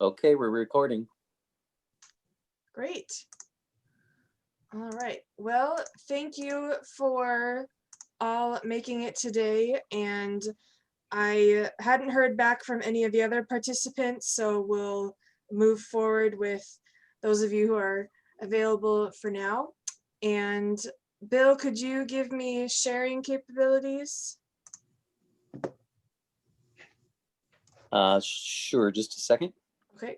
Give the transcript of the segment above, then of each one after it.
Okay, we're recording. Great. All right. Well, thank you for all making it today. And I hadn't heard back from any of the other participants, so we'll move forward with those of you who are available for now. And Bill, could you give me sharing capabilities? Sure, just a second. Okay.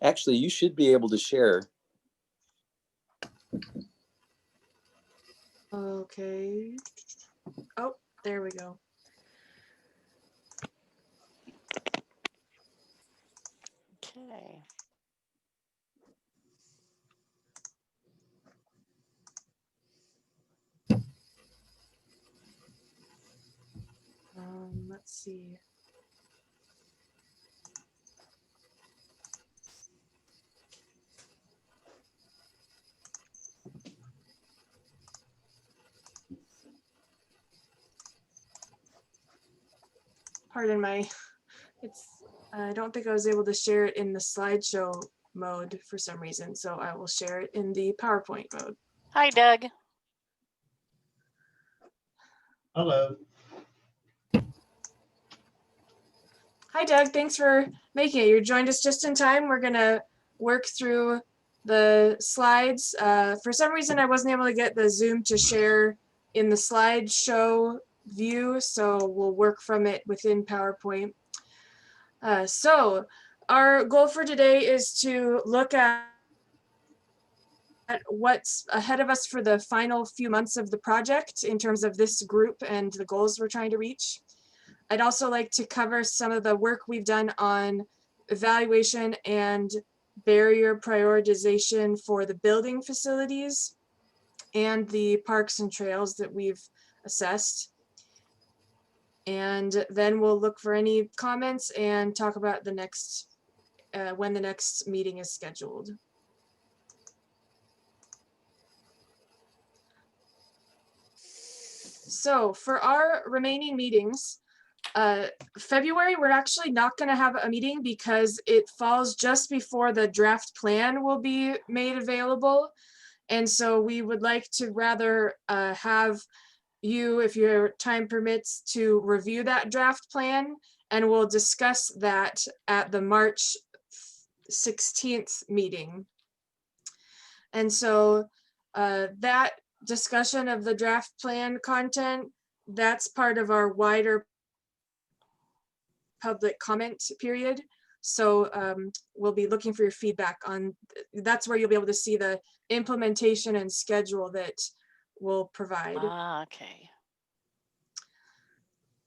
Actually, you should be able to share. Okay. Oh, there we go. Okay. Let's see. Pardon my, I don't think I was able to share it in the slideshow mode for some reason, so I will share it in the PowerPoint mode. Hi, Doug. Hello. Hi, Doug. Thanks for making it. You joined us just in time. We're going to work through the slides. For some reason, I wasn't able to get the Zoom to share in the slideshow view, so we'll work from it within PowerPoint. So our goal for today is to look at what's ahead of us for the final few months of the project in terms of this group and the goals we're trying to reach. I'd also like to cover some of the work we've done on evaluation and barrier prioritization for the building facilities and the parks and trails that we've assessed. And then we'll look for any comments and talk about the next, when the next meeting is scheduled. So for our remaining meetings, February, we're actually not going to have a meeting because it falls just before the draft plan will be made available. And so we would like to rather have you, if your time permits, to review that draft plan, and we'll discuss that at the March 16th meeting. And so that discussion of the draft plan content, that's part of our wider public comment period. So we'll be looking for your feedback on, that's where you'll be able to see the implementation and schedule that we'll provide. Okay.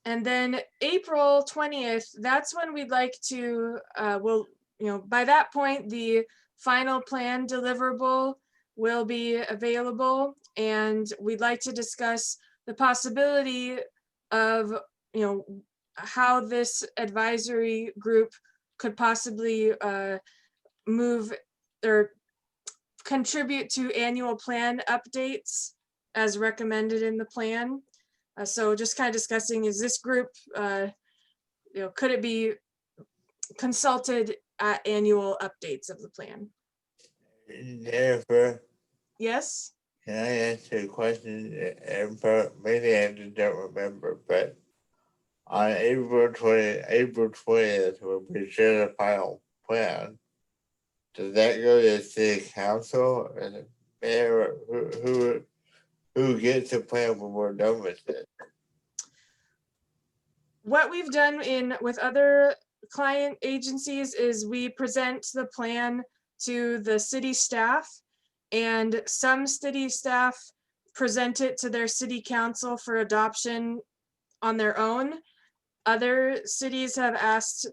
And then April 20th, that's when we'd like to, by that point, the final plan deliverable will be available, and we'd like to discuss the possibility of, how this advisory group could possibly move or contribute to annual plan updates as recommended in the plan. So just kind of discussing, is this group, could it be consulted at annual updates of the plan? Jennifer, Yes? can I answer a question? Maybe I just don't remember, but on April 20th, when we share the final plan, does that go to the city council or the mayor? Who gets the plan when we're done with it? What we've done with other client agencies is we present the plan to the city staff, and some city staff present it to their city council for adoption on their own. Other cities have asked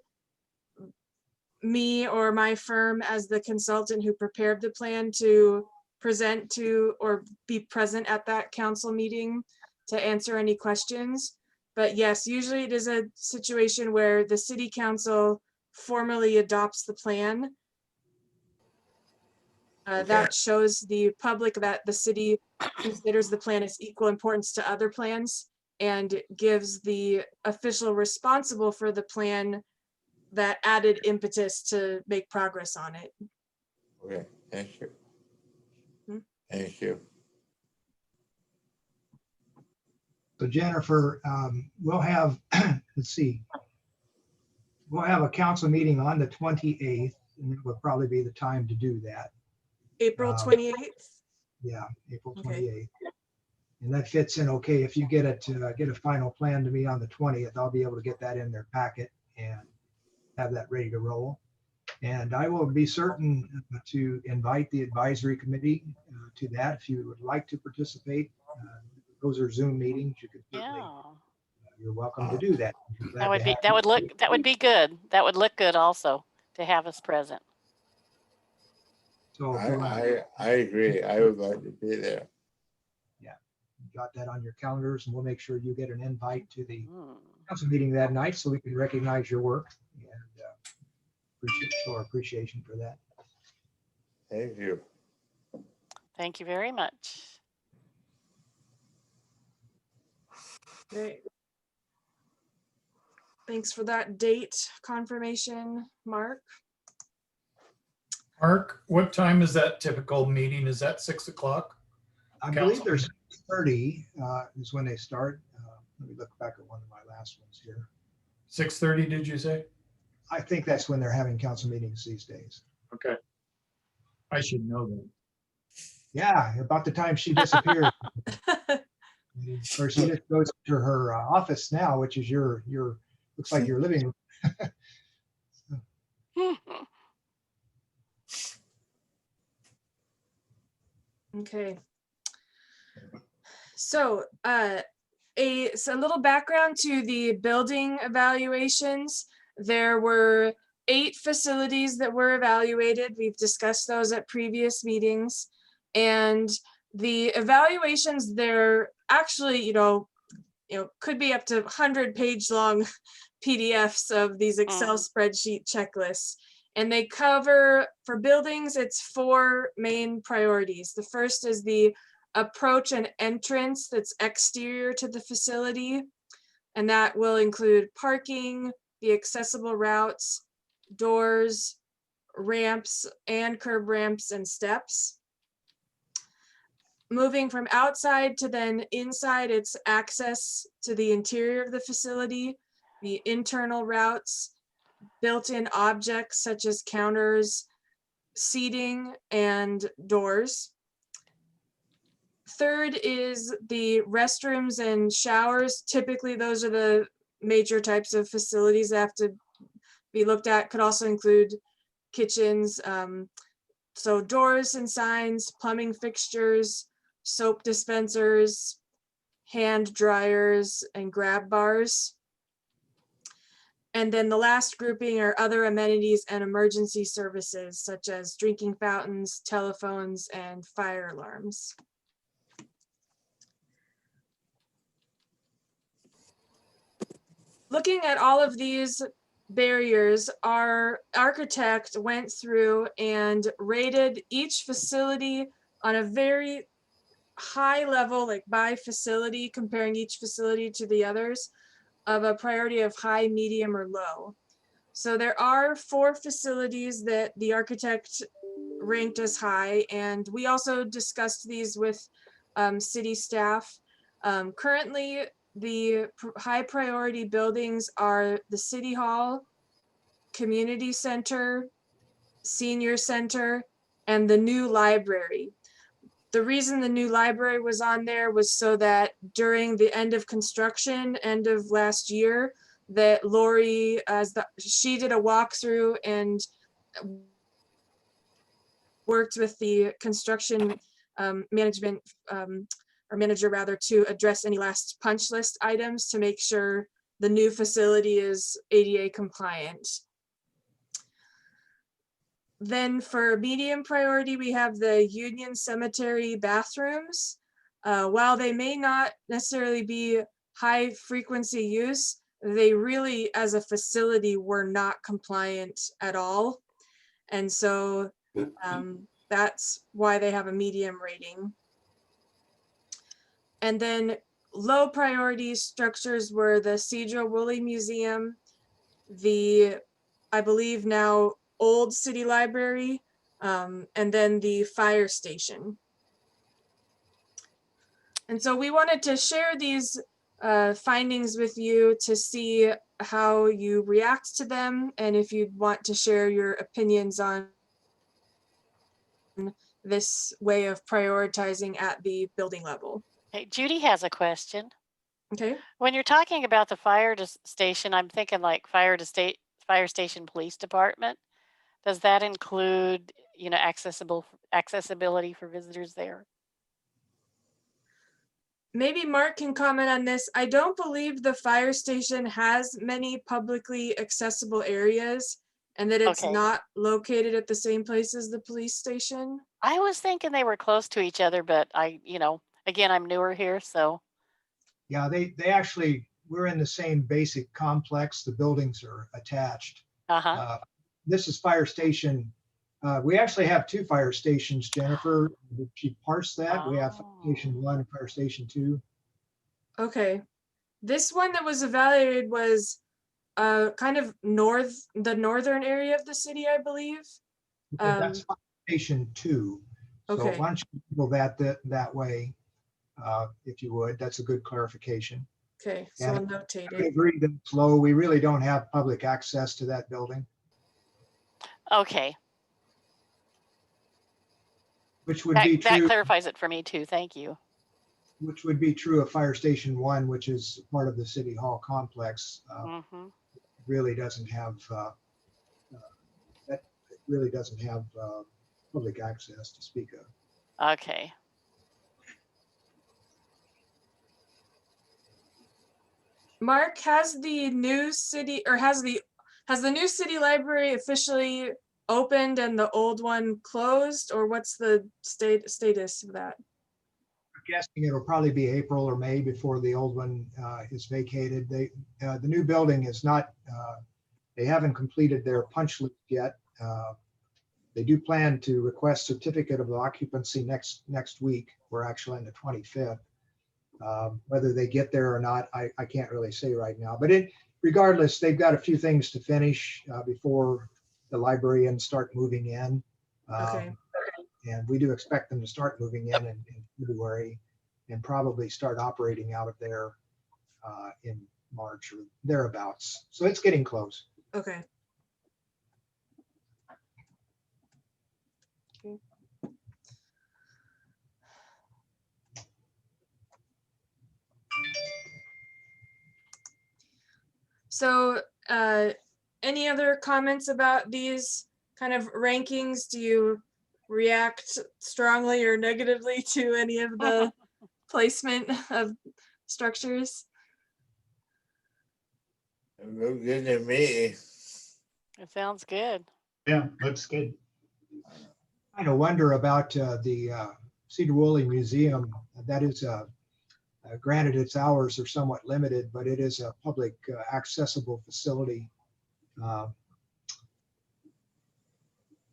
me or my firm as the consultant who prepared the plan to present to or be present at that council meeting to answer any questions. But yes, usually it is a situation where the city council formally adopts the plan. Okay. That shows the public that the city considers the plan as equal importance to other plans and gives the official responsible for the plan that added impetus to make progress on it. Okay, thank you. Hmm. Thank you. So Jennifer, we'll have, let's see, we'll have a council meeting on the 28th, and it would probably be the time to do that. April 28th. Yeah, April Okay. 28th. And that fits in okay. If you get a final plan to me on the 20th, I'll be able to get that in their packet and have that ready to roll. And I will be certain to invite the advisory committee to that if you would like to participate. Those are Zoom meetings. You could certainly, Yeah. you're welcome to do that. That would be that would be good. That would look good also to have us present. So if you I agree. I would like to be there. got that on your calendars, and we'll make sure you get an invite to the Hmm. council meeting that night so we can recognize your work and show our appreciation for that. Thank you. Thank you very much. Great. Thanks for that date confirmation, Mark. Mark, what time is that typical meeting? Is that 6 o'clock? I believe Council. there's 30 is when they start. Let me look back at one of my last ones here. 6:30, did you say? I think that's when they're having council meetings these days. Okay. I should know that. Yeah, about the time she disappeared. Of course, she just goes to her office now, which is your looks like your living room. Okay. So a little background to the building evaluations. There were 8 facilities that were evaluated. We've discussed those at previous meetings. And the evaluations, they're actually, could be up to 100-page long PDFs of these Excel spreadsheet checklists. And they cover, for buildings, it's 4 main priorities. The first is the approach and entrance that's exterior to the facility. And that will include parking, the accessible routes, doors, ramps, and curb ramps and steps. Moving from outside to then inside, it's access to the interior of the facility, the internal routes, built-in objects such as counters, seating, and doors. Third is the restrooms and showers. Typically, those are the major types of facilities that have to be looked at. Could also include kitchens. So doors and signs, plumbing fixtures, soap dispensers, hand dryers, and grab bars. And then the last grouping are other amenities and emergency services, such as drinking fountains, telephones, and fire alarms. Looking at all of these barriers, our architect went through and rated each facility on a very high level, like by facility, comparing each facility to the others, of a priority of high, medium, or low. So there are 4 facilities that the architect ranked as high, and we also discussed these with city staff. Currently, the high priority buildings are the City Hall, Community Center, Senior Center, and the new library. The reason the new library was on there was so that during the end of construction, end of last year, that Lori, she did a walkthrough and worked with the construction management or manager rather, to address any last punch list items to make sure the new facility is ADA compliant. Then for medium priority, we have the Union Cemetery bathrooms. While they may not necessarily be high frequency use, they really, as a facility, were not compliant at all. And so that's why they have a medium rating. And then low priority structures were the Sedro-Woolley Museum, the, I believe now, old city library, and then the fire station. And so we wanted to share these findings with you to see how you react to them, and if you'd want to share your opinions on this way of prioritizing at the building level. Okay, Judy has a question. Okay. When you're talking about the station, I'm thinking like fire station police department. Does that include, accessibility for visitors there? Maybe Mark can comment on this. I don't believe the fire station has many publicly accessible areas, and that it's Okay. not located at the same place as the police station. I was thinking they were close to each other, but again, I'm newer here, so. Yeah, they actually, we're in the same basic complex. The buildings are attached. Uh-huh. This is fire station. We actually have two fire stations, Jennifer. Did she parse that? We have fire station 1 and fire station 2. Okay. This one that was evaluated was kind of the northern area of the city, I believe. Okay, that's fire station 2. So Okay. why don't you go that way, if you would? That's a good clarification. Okay, so And I'll notate I it. agree that it's low. We really don't have public access to that building, Okay, which would be that true. clarifies it for me too. Thank you. Which would be true of Fire Station 1, which is part of the City Hall complex. Mm-hmm. Really doesn't have that really doesn't have public access to speak of. Okay. Mark, has the new city, or has the new city library officially opened and the old one closed, or what's the status of that? I'm guessing it'll probably be April or May before the old one is vacated. The new building is not. They haven't completed their punch list yet. They do plan to request certificate of occupancy next week. We're actually on the 25th. Whether they get there or not, I can't really say right now. But regardless, they've got a few things to finish before the librarians start moving in. Okay. And we do expect them to start moving in February and probably start operating out of there in March or thereabouts. So it's getting close. Okay. So any other comments about these kind of rankings? Do you react strongly or negatively to any of the placement of structures? Look good to me. It sounds good. Yeah, looks good. I kind of wonder about the Sedro-Woolley Museum. That is granted, its hours are somewhat limited, but it is a public accessible facility. I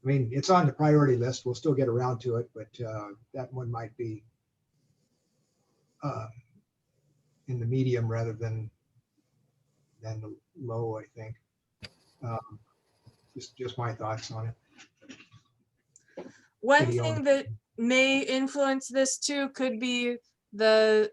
mean, it's on the priority list. We'll still get around to it, but that one might be in the medium rather than the low, I think. Just my thoughts on it. One City thing owned. that may influence this too could be the,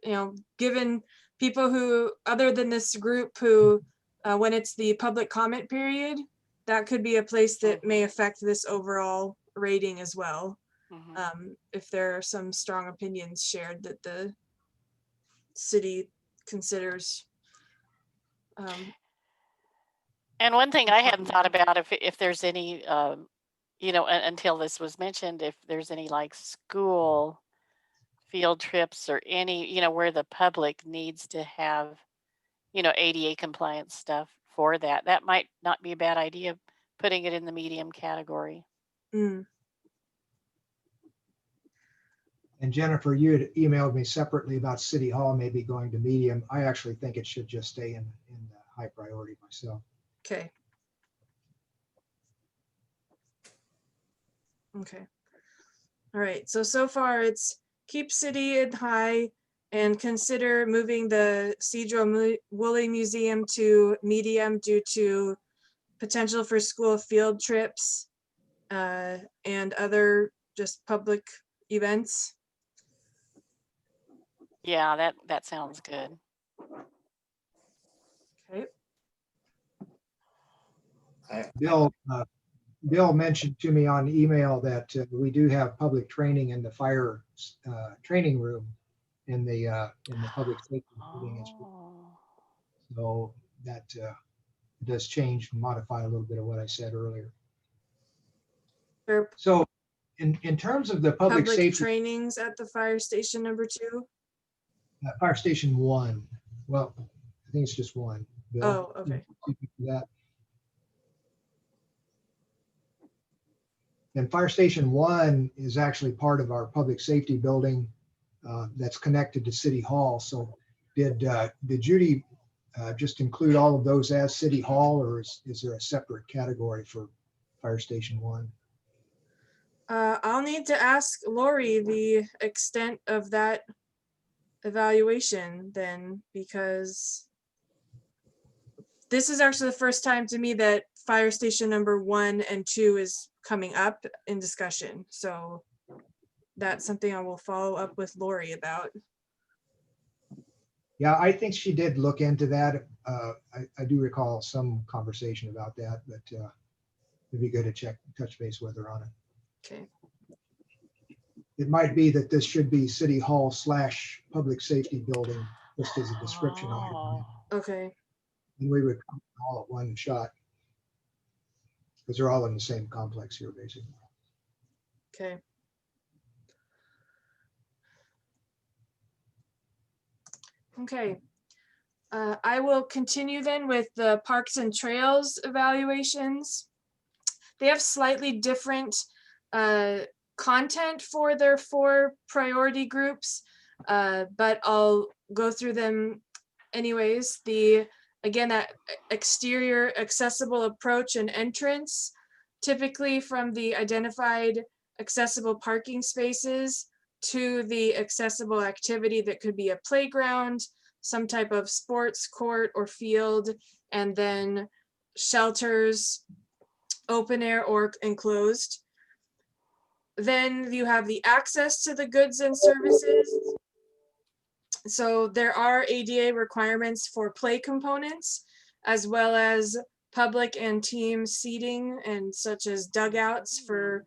given people who, other than this group who, when it's the public comment period, that could be a place that may affect this overall rating as well. Mm-hmm. If there are some strong opinions shared that the city considers. And one thing I hadn't thought about, if there's any, until this was mentioned, if there's any like school field trips or any, where the public needs to have, ADA compliance stuff for that, that might not be a bad idea, putting it in the medium category. Mm. And Jennifer, you had emailed me separately about City Hall maybe going to medium. I actually think it should just stay in the high priority myself. Okay. Okay. All right. So far it's keep city in high and consider moving the Sedro-Woolley Museum to medium due to potential for school field trips and other just public events. Yeah, that sounds good. Okay. Bill mentioned to me on email that we do have public training in the fire training room in the public safety building. Oh. So that does change and modify a little bit of what I said earlier. For So in terms of the public public safety, trainings at the fire station number 2. fire station 1, well, I think it's just 1. Bill, Oh, okay. that. And fire station 1 is actually part of our public safety building that's connected to City Hall. So did Judy just include all of those as City Hall, or is there a separate category for fire station 1? I'll need to ask Lori the extent of that evaluation then, because this is actually the first time to me that fire station number 1 and 2 is coming up in discussion. So that's something I will follow up with Lori about. Yeah, I think she did look into that. I do recall some conversation about that, but it'd be good to touch base with her on it. Okay. It might be that this should be City Hall / public safety building, just as a description on Oh. it. Okay. And we would come all at one shot, because they're all in the same complex here, basically. Okay. Okay. I will continue then with the Parks and Trails evaluations. They have slightly different content for their 4 priority groups, but I'll go through them anyways. Again, that exterior accessible approach and entrance, typically from the identified accessible parking spaces to the accessible activity that could be a playground, some type of sports court or field, and then shelters, open air or enclosed. Then you have the access to the goods and services. So there are ADA requirements for play components, as well as public and team seating, and such as dugouts for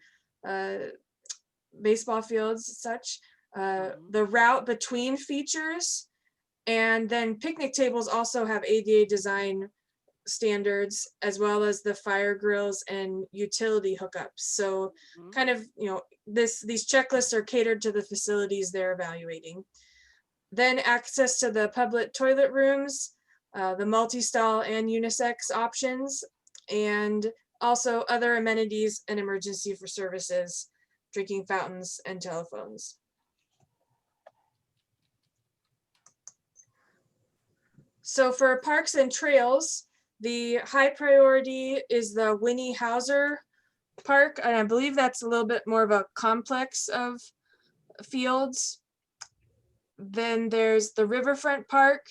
baseball fields, such. The route between features, and then picnic tables also have ADA design standards, as well as the fire grills and utility hookups. So kind of, these checklists are catered to the facilities they're evaluating. Then access to the public toilet rooms, the multi-stall and unisex options, and also other amenities and emergency for services, drinking fountains and telephones. So for parks and trails, the high priority is the Winnie Hauser Park, and I believe that's a little bit more of a complex of fields. Then there's the Riverfront Park,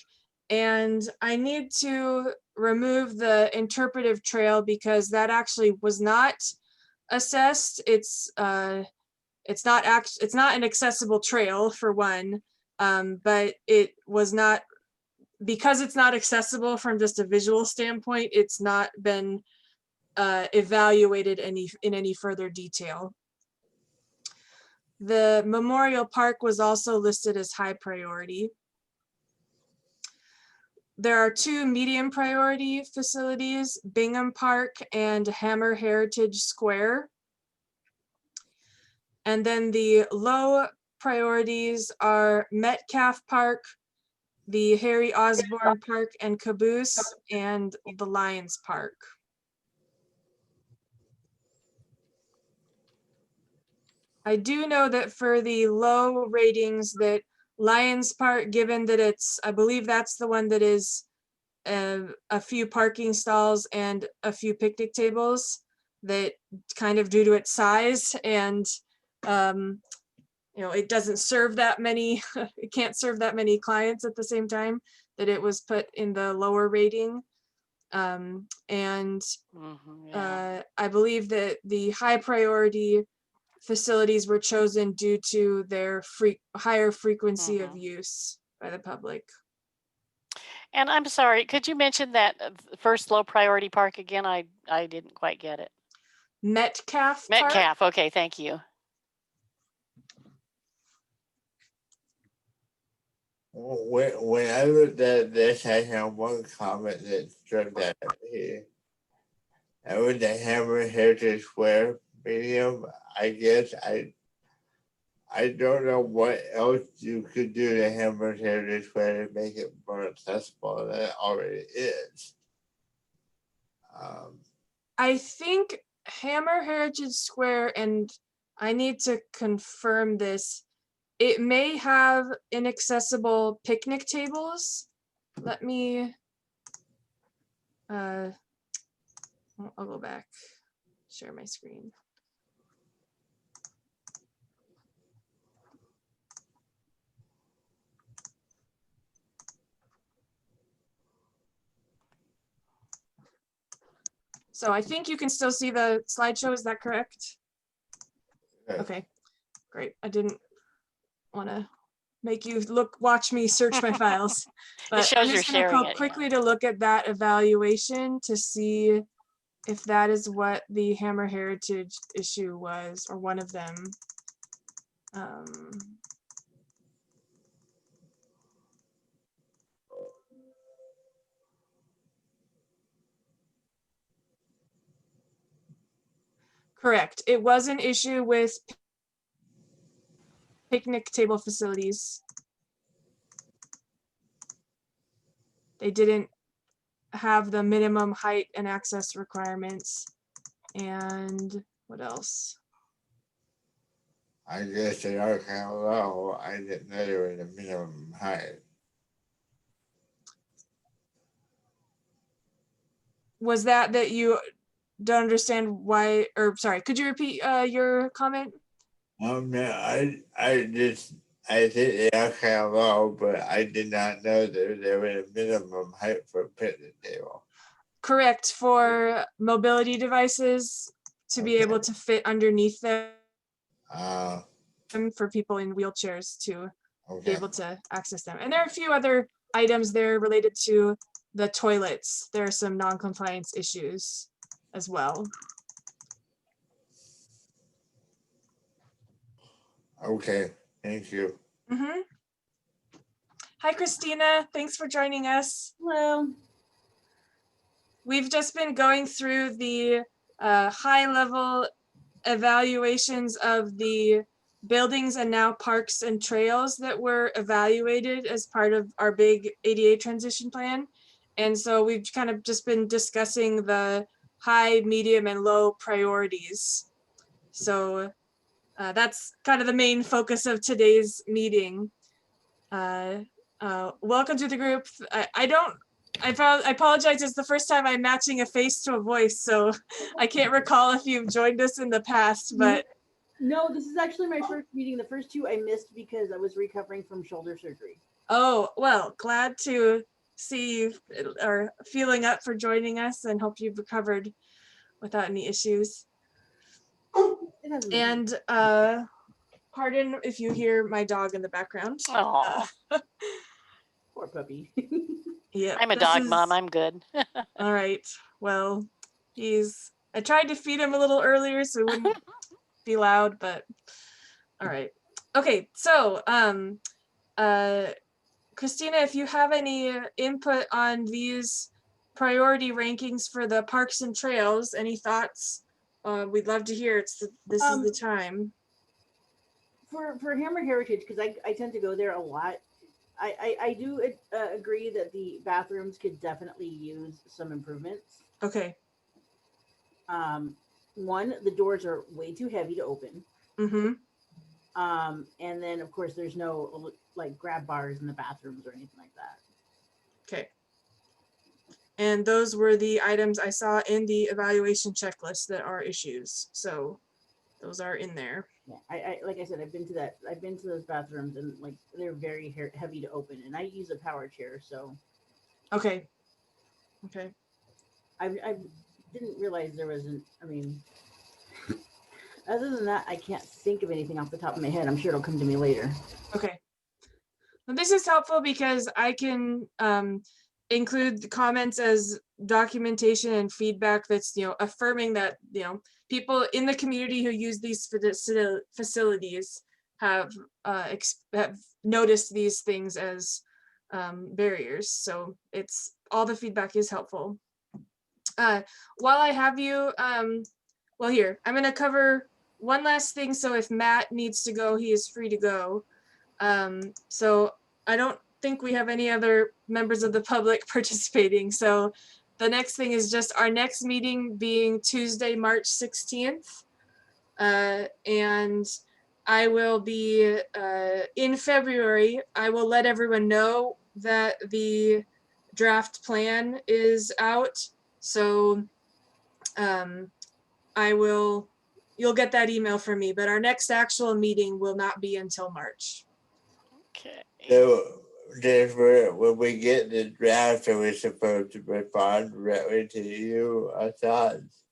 and I need to remove the interpretive trail because that actually was not assessed. It's not an accessible trail for one, but it was not, because it's not accessible from just a visual standpoint, it's not been evaluated in any further detail. The Memorial Park was also listed as high priority. There are 2 medium priority facilities, Bingham Park and Hammer Heritage Square. And then the low priorities are Metcalf Park, the Harry Osborne Park and Caboose, and the Lions Park. I do know that for the low ratings, that Lions Park, given that it's, I believe that's the one that is a few parking stalls and a few picnic tables, that kind of due to its size and it doesn't serve that many, it can't serve that many clients at the same time, that it was put in the lower rating. And Yeah. I believe that the high priority facilities were chosen due to their higher frequency of use by the public. And I'm sorry, could you mention that first low priority park again? I didn't quite get it. Metcalf Park? Metcalf. Okay, thank you. When I looked at this, I have one comment that struck out here. That was the Hammer Heritage Square medium. I guess I don't know what else you could do to Hammer Heritage Square to make it more accessible than it already is. I think Hammer Heritage Square, and I need to confirm this, it may have inaccessible picnic tables. Let me, I'll go back, share my screen. So I think you can still see the slideshow, is that correct? Yeah. Okay, great. I didn't want to make you watch me search my files. But shows I'm you're just gonna sharing go it, yeah. quickly to look at that evaluation to see if that is what the Hammer Heritage issue was, or one of them. Correct. It was an issue with picnic table facilities. They didn't have the minimum height and access requirements. And what else? I guess they are kind of low. I didn't know they were the minimum height. Was that you don't understand why, or sorry, could you repeat your comment? Yeah, I think they are kind of low, but I did not know that they were the minimum height for a picnic table. Correct, for mobility devices to be Okay. able to fit underneath them Uh, for people in wheelchairs to be okay. able to access them. And there are a few other items there related to the toilets. There are some non-compliance issues as well. Okay, thank you. Mm-hmm. Hi, Christina. Thanks for joining us. Hello. We've just been going through the high-level evaluations of the buildings and now parks and trails that were evaluated as part of our big ADA transition plan. And so we've kind of just been discussing the high, medium, and low priorities. So that's kind of the main focus of today's meeting. Welcome to the group. I apologize, it's the first time I'm matching a face to a voice, so I can't recall if you've joined us in the past, but. No, this is actually my first meeting. The first two I missed because I was recovering from shoulder surgery. Oh, well, glad to see you or feeling up for joining us, and hope you've recovered without any issues. It hasn't been. And pardon if you hear my dog in the background. Oh, Poor puppy. Yeah, I'm a dog mom. I'm good. All right. Well, I tried to feed him a little earlier so he wouldn't be loud, but all right. Okay, so Christina, if you have any input on these priority rankings for the parks and trails, any thoughts? We'd love to hear. This is the time. For Hammer Heritage, because I tend to go there a lot. I do agree that the bathrooms could definitely use some improvements. Okay. One, the doors are way too heavy to open. Mm-hmm. And then of course there's no like grab bars in the bathrooms or anything like that. Okay. And those were the items I saw in the evaluation checklist that are issues. So those are in there. Yeah, I like I said, I've been to those bathrooms, and like they're very heavy to open, and I use a power chair, so Okay. Okay. I didn't realize there wasn't. I mean, other than that, I can't think of anything off the top of my head. I'm sure it'll come to me later. Okay. Well, this is helpful because I can include the comments as documentation and feedback that's, affirming that, people in the community who use these facilities have noticed these things as barriers. So it's all the feedback is helpful. While I have you, well, here, I'm going to cover one last thing. So if Matt needs to go, he is free to go. So I don't think we have any other members of the public participating. So the next thing is just our next meeting being Tuesday, March 16th. And I will be in February. I will let everyone know that the draft plan is out. So you'll get that email from me, but our next actual meeting will not be until March. Okay. So, Jennifer, when we get the draft, are we supposed to respond directly to you, our thoughts,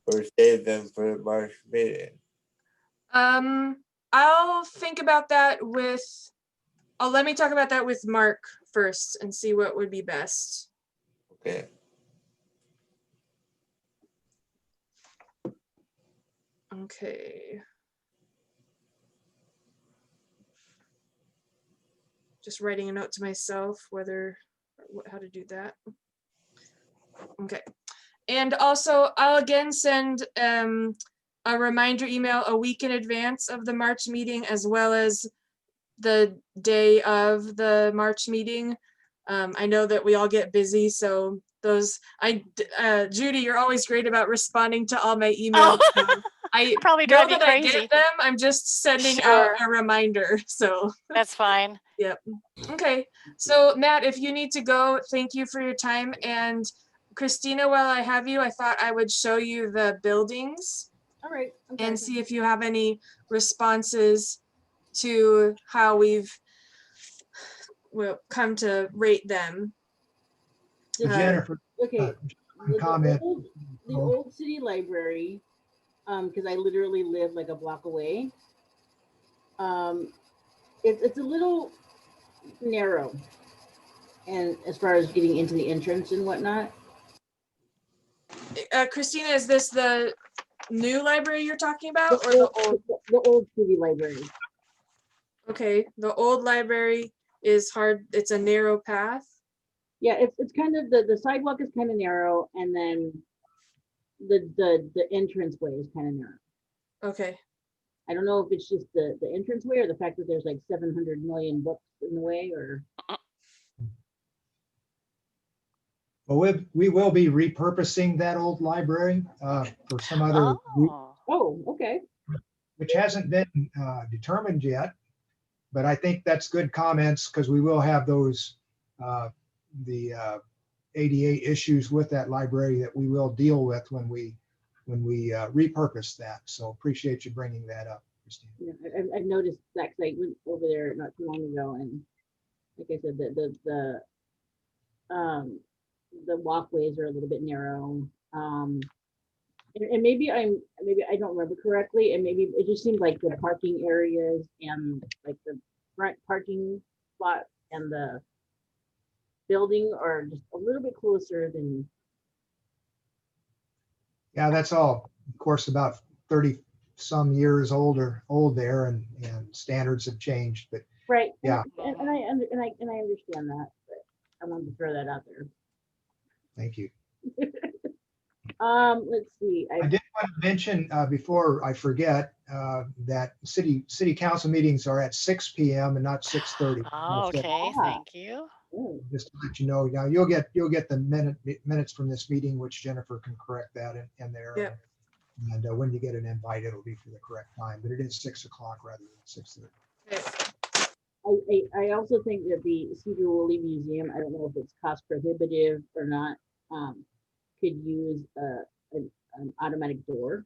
or save them for the March meeting? I'll think about that let me talk about that with Mark first and see what would be best. Okay. Okay. Just writing a note to myself how to do that. Okay. And also I'll again send a reminder email a week in advance of the March meeting, as well as the day of the March meeting. I know that we all get busy, so Judy, you're always great about responding to all my emails. So I Probably know drive you that I crazy. get them. I'm just sending Sure. out a reminder. So That's fine. yep. Okay. So Matt, if you need to go, thank you for your time. And Christina, while I have you, I thought I would show you the buildings All right. Okay. and see if you have any responses to how we've come to rate them. So Jennifer, Okay. comment. The old city library, because I literally live like a block away. It's a little narrow, and as far as getting into the entrance and whatnot. Christina, is this the new library you're talking about, or the old? The old city library. Okay, the old library is hard. It's a narrow path. Yeah, it's kind of the sidewalk is kind of narrow, and then the entrance way is kind of narrow. Okay. I don't know if it's just the entrance way or the fact that there's like 700 million books in the way, or. Well, we will be repurposing that old library for some other group, Oh, okay. which hasn't been determined yet. But I think that's good comments, because we will have those the ADA issues with that library that we will deal with when we repurpose that. So appreciate you bringing that up, Christine. Yeah, I've noticed that, because I went over there not too long ago, and like I said, the walkways are a little bit narrow. And maybe I don't remember correctly, and maybe it just seemed like the parking areas and like the front parking spot and the building are just a little bit closer than. Yeah, that's all, of course, about 30 some years old there, and standards have changed, but Right. Yeah. And I understand that, but I wanted to throw that out there. thank you. Let's see. I did want to mention before I forget that city council meetings are at 6 p.m. and not 6:30. Oh, okay, thank you. Just to let you know, now you'll get the minutes from this meeting, which Jennifer can correct that in there. Yep. And when you get an invite, it'll be for the correct time, but it is 6 o'clock rather than 6:30. Okay. I also think that the Sedro-Woolley Museum, I don't know if it's cost prohibitive or not, could use an automatic door.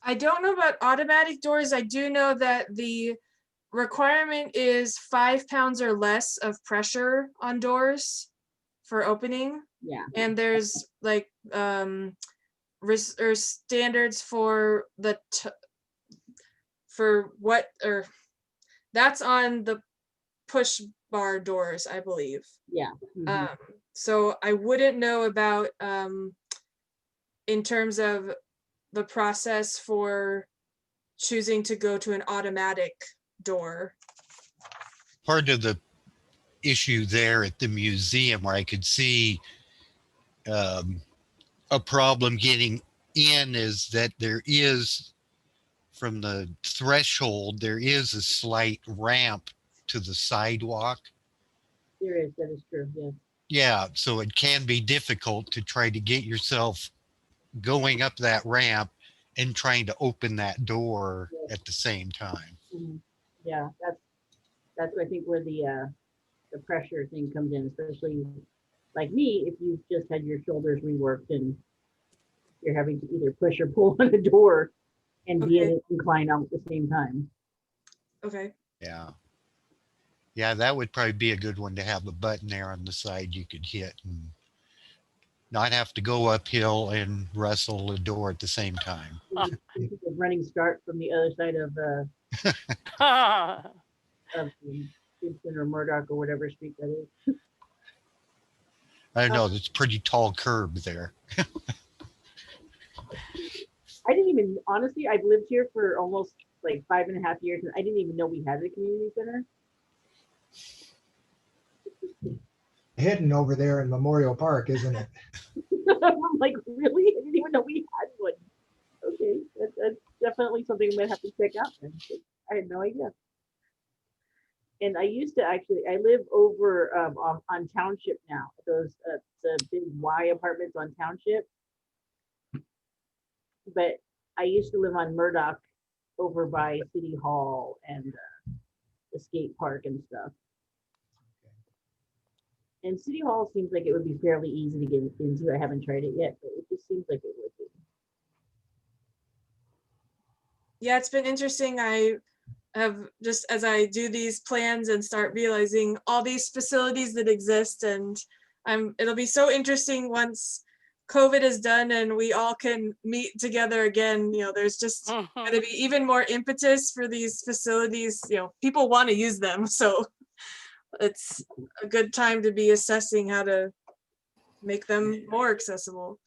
I don't know about automatic doors. I do know that the requirement is 5 pounds or less of pressure on doors for opening. Yeah, And there's like or standards for for what, or that's on the push bar doors, I believe. yeah. Mhm. So I wouldn't know about in terms of the process for choosing to go to an automatic door. Part of the issue there at the museum where I could see a problem getting in is that there is, from the threshold, there is a slight ramp to the sidewalk. There is, that is true, yes. Yeah, so it can be difficult to try to get yourself going up that ramp and trying to open that door at the same time. Mhm. Yeah, that's I think where the pressure thing comes in, especially like me, if you've just had your shoulders reworked and you're having to either push or pull on a door and be in Okay. it and climb out at the same time. Okay. Yeah. Yeah, that would probably be a good one to have a button there on the side you could hit and not have to go uphill and wrestle a door at the same time. Think of running start from the other side of Gibson or Murdoch or whatever street that is. I know that's a pretty tall curb there. I didn't even, honestly, I've lived here for almost like 5.5 years and I didn't even know we had a community center. Hidden over there in Memorial Park, isn't it? I'm like, really? I didn't even know we had one. Okay, that's definitely something we might have to check out then. I had no idea. And I used to actually, I live over on Township now. Those the big Y apartments on Township. But I used to live on Murdoch over by City Hall and the skate park and stuff. And City Hall seems like it would be fairly easy to get into. I haven't tried it yet, but it just seems like it would be. Yeah, it's been interesting. I have, just as I do these plans and start realizing all these facilities that exist, and it'll be so interesting once COVID is done and we all can meet together again. You know, there's just going to be even more impetus for these facilities. You know, people want to use them, so it's a good time to be assessing how to make them more accessible.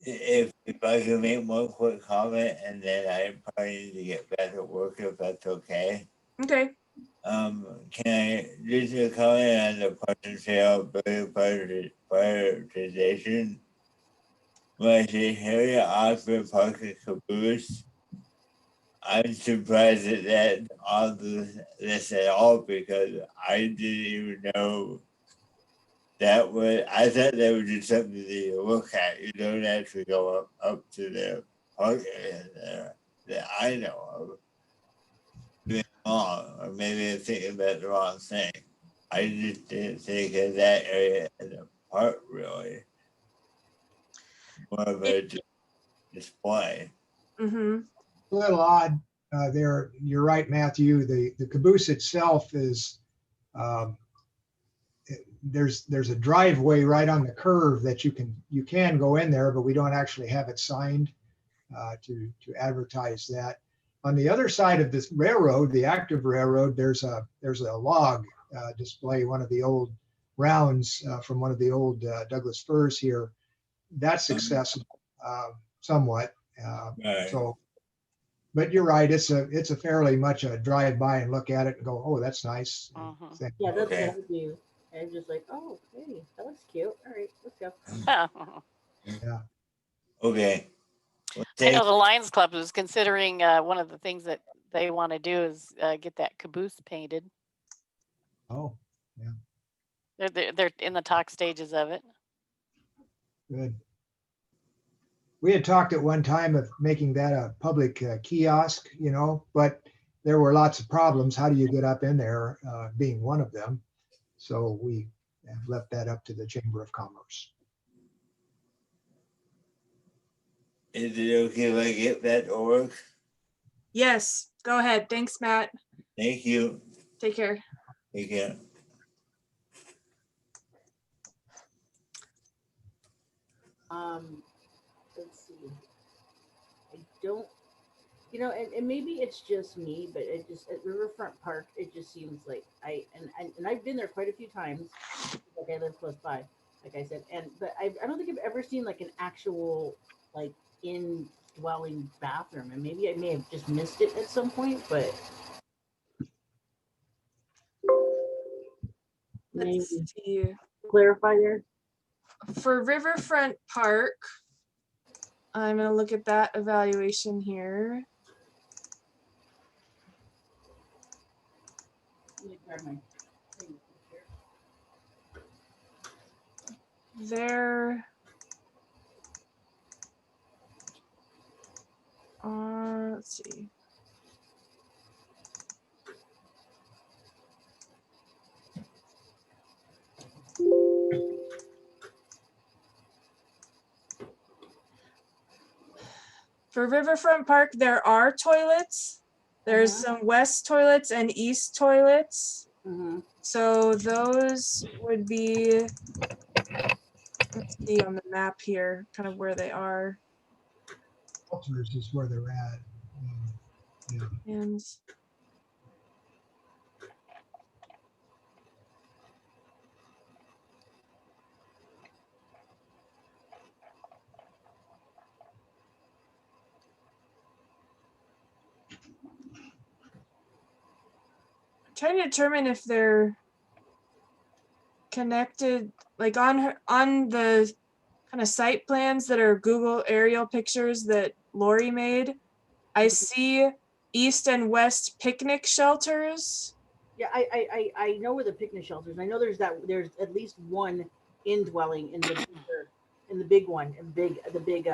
If I could make one quick comment and then I probably need to get back to work if that's okay. Okay. Can I just a comment on the parking sale prioritization? When I say Harry offered parking caboose, I'm surprised at that on this at all because I didn't even know that was, I thought that was just something that you look at. You don't actually go up to the park area there that I know of. Or maybe I'm thinking about the wrong thing. I just didn't think of that area as a park really. More of a display. Mm-hmm. A little odd there. You're right, Matthew. The caboose itself is, there's a driveway right on the curve that you can go in there, but we don't actually have it signed to advertise that. On the other side of this railroad, the active railroad, there's a log display, one of the old rounds from one of the old Douglas firs here. That's accessible somewhat. Right. So, but you're right. It's a fairly much a drive by and look at it and go, oh, that's nice. Thing. Yeah, that's Okay. what I do. I'm just like, oh, hey, that looks cute. All right, let's go. Yeah. Okay. I know the Lions Club is considering one of the things that they want to do is get that caboose painted. Oh, yeah. They're in the talk stages of it. Good. We had talked at one time of making that a public kiosk, but there were lots of problems. How do you get up in there, being one of them? So we have left that up to the Chamber of Commerce. Is it okay if I get that to work? Yes, go ahead. Thanks, Matt. Thank you. Take care. Take care. Let's see. I don't, and maybe it's just me, but it just at Riverfront Park, it just seems like and I've been there quite a few times. Like I live close by, like I said, but I don't think I've ever seen like an actual like indwelling bathroom, and maybe I may have just missed it at some point, but maybe Let's see. clarify there. For Riverfront Park, I'm gonna look at that evaluation here. Let me grab my thing here. There are, let's see. For Riverfront Park, there are toilets. There's some west toilets and east toilets. Mhm. So those would be, let's see on the map here, kind of where they are. Shelters is where they're at. Yeah. And trying to determine if they're connected, like on the kind of site plans that are Google aerial pictures that Lori made. I see east and west picnic shelters. Yeah, I know where the picnic shelters. I know there's at least one indwelling in the big one, in the big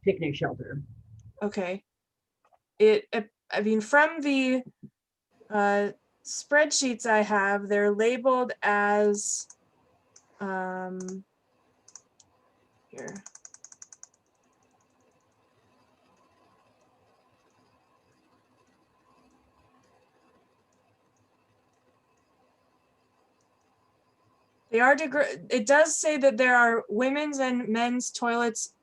picnic shelter. Okay. I mean, from the spreadsheets I have, they're labeled as here. They are it does say that there are women's and men's toilets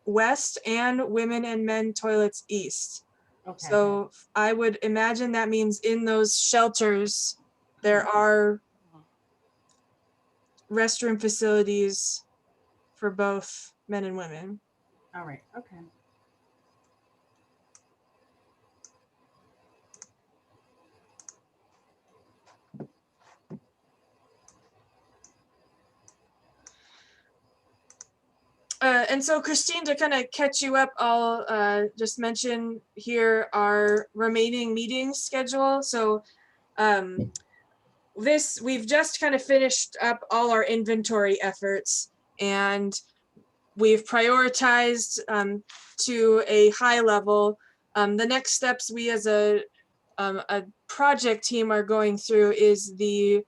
west and women and men toilets east. Okay. So I would imagine that means in those shelters, there are restroom facilities for both men and women. All right. Okay. And so Christine, to kind of catch you up, I'll just mention here our remaining meeting schedule. So we've just kind of finished up all our inventory efforts, and we've prioritized to a high level. The next steps we as a project team are going through is we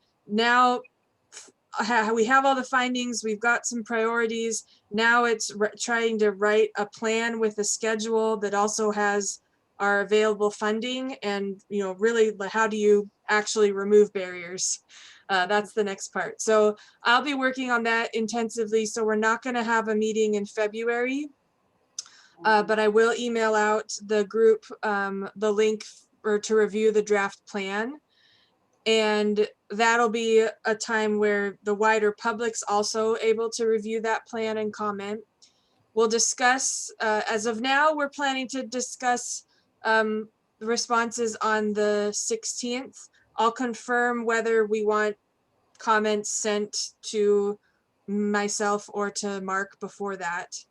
have all the findings, we've got some priorities. Now it's trying to write a plan with a schedule that also has our available funding, and really how do you actually remove barriers? That's the next part. So I'll be working on that intensively. So we're not going to have a meeting in February, but I will email out the group the link to review the draft plan. And that'll be a time where the wider public's also able to review that plan and comment. We'll discuss, as of now, we're planning to discuss the responses on the 16th. I'll confirm whether we want comments sent to myself or to Mark before that.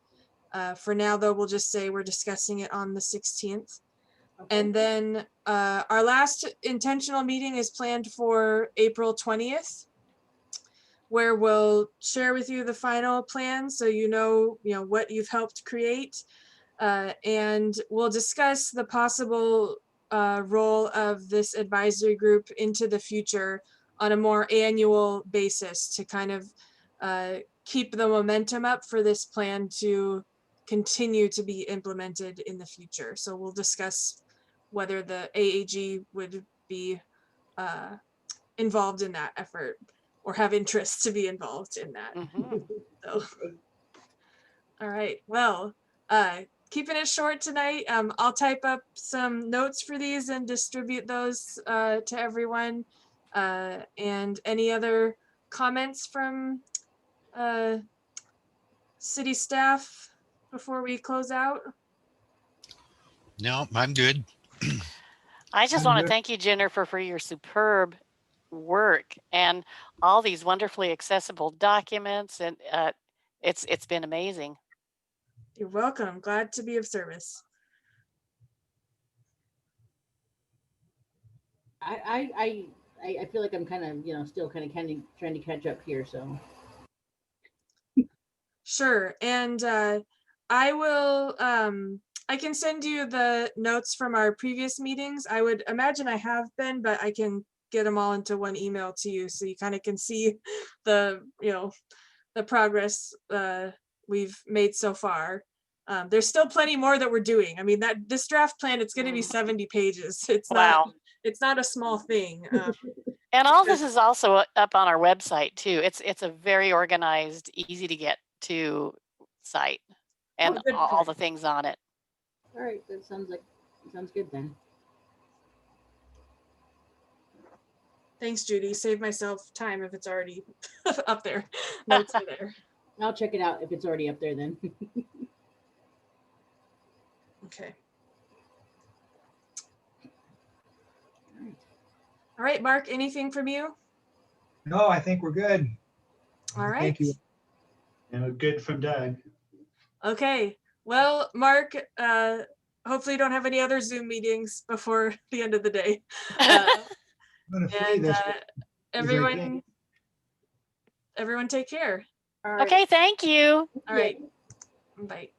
For now, though, we'll just say we're discussing it on the 16th. Okay. And then our last intentional meeting is planned for April 20th, where we'll share with you the final plan so you know what you've helped create. And we'll discuss the possible role of this advisory group into the future on a more annual basis to kind of keep the momentum up for this plan to continue to be implemented in the future. So we'll discuss whether the AAG would be involved in that effort or have interest to be involved in that. Mhm. So, all right, well, keeping it short tonight. I'll type up some notes for these and distribute those to everyone. And any other comments from city staff before we close out? No, I'm good. I just I'm want to good. thank you, Jennifer, for your superb work and all these wonderfully accessible documents, and it's been amazing. You're welcome. Glad to be of service. I feel like I'm kind of, still kind of trying to catch up here. So Sure. And I will, I can send you the notes from our previous meetings. I would imagine I have been, but I can get them all into one email to you so you kind of can see the, the progress we've made so far. There's still plenty more that we're doing. I mean, this draft plan, it's going to be 70 pages. It's Wow. not a small thing. And all this is also up on our website too. It's a very organized, easy to get to site, and good all point. the things on it. all right, that sounds good then. Thanks, Judy. Save myself time if it's already up there. Notes are there. I'll check it out if it's already up there then. Okay. All right, Mark, anything from you? No, I think we're good. All right. Thank you. And good from Doug. Okay. Well, Mark, hopefully you don't have any other Zoom meetings before the end of the day. I'm gonna flee And this week. everyone take care. All right. Okay, thank you. All right. Bye.